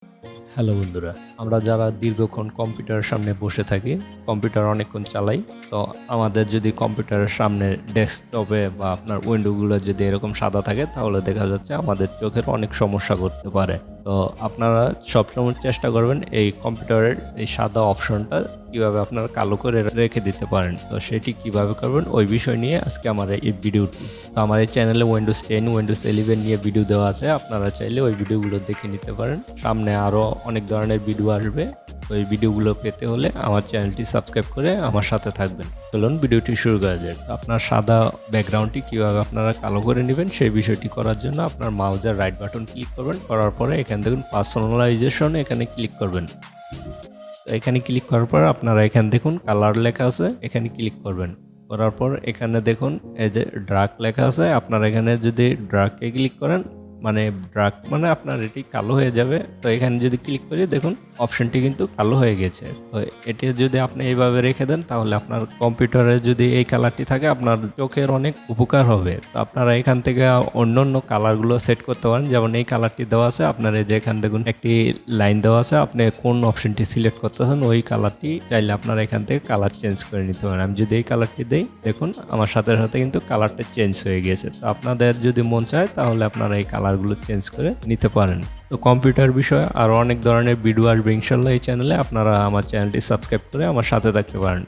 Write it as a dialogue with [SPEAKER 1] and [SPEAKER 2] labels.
[SPEAKER 1] Hello বন্ধুরা, আমরা যারা দীর্ঘক্ষণ কম্পিউটারের সামনে বসে থাকি, কম্পিউটার অনেকক্ষণ চালাই, তো আমাদের যদি কম্পিউটারের সামনে ডেস্কটপে বা আপনার উইন্ডোগুলো যদি এরকম সাদা থাকে, তাহলে দেখা যাচ্ছে আমাদের চোখের অনেক সমস্যা করতে পারে। তো আপনারা সবসময় চেষ্টা করবেন এই কম্পিউটারের এই সাদা অপশনটা কিভাবে আপনারা কালো করে রেখে দিতে পারেন। তো সেটি কিভাবে করবেন ওই বিষয় নিয়ে আজকে আমার এই ভিডিওটি। তো আমার এই চ্যানেলে উইন্ডোজ 10 উইন্ডোজ 11 নিয়ে ভিডিও দেওয়া আছে, আপনারা চাইলে ওই ভিডিওগুলো দেখে নিতে পারেন। সামনে আরও অনেক ধরনের ভিডিও আসবে, ওই ভিডিওগুলো পেতে হলে আমার চ্যানেলটি সাবস্ক্রাইব করে আমার সাথে থাকবেন। চলুন ভিডিওটি শুরু করা যাক। আপনার সাদা ব্যাকগ্রাউন্ডটি কীভাবে আপনারা কালো করে নেবেন সেই বিষয়টি করার জন্য আপনার মাউসের রাইট বাটন ক্লিক করবেন, করার পরে এখানে দেখুন পার্সোনালাইজেশন, এখানে ক্লিক করবেন। এখানে ক্লিক করার পর আপনারা এখানে দেখুন কালার লেখা আছে, এখানে ক্লিক করবেন। করার পর এখানে দেখুন এই যে ড্রাগ লেখা আছে, আপনারা এখানে যদি ড্রাগকে ক্লিক করেন, মানে ড্রাগ মানে আপনার এটি কালো হয়ে যাবে। তো এখানে যদি ক্লিক করি দেখুন অপশনটি কিন্তু কালো হয়ে গেছে। তো এটি যদি আপনি এইভাবে রেখে দেন তাহলে আপনার কম্পিউটারে যদি এই কালারটি থাকে আপনার চোখের অনেক উপকার হবে। তো আপনারা এখান থেকে অন্য অন্য কালারগুলো সেট করতে পারেন, যেমন এই কালারটি দেওয়া আছে, আপনার এই যে এখানে দেখুন একটি লাইন দেওয়া আছে, আপনি কোন অপশনটি সিলেক্ট করতেছেন ওই কালারটি চাইলে আপনারা এখান থেকে কালার চেঞ্জ করে নিতে পারেন। আমি যদি এই কালারটি দিই দেখুন আমার সাথে সাথে কিন্তু কালারটা চেঞ্জ হয়ে গেছে। তো আপনাদের যদি মন চায় তাহলে আপনারা এই কালারগুলো চেঞ্জ করে নিতে পারেন। তো কম্পিউটার বিষয়ে আরও অনেক ধরনের ভিডিও আসবে ইনশাল্লাহ এই চ্যানেলে, আপনারা আমার চ্যানেলটি সাবস্ক্রাইব করে আমার সাথে থাকতে পারেন।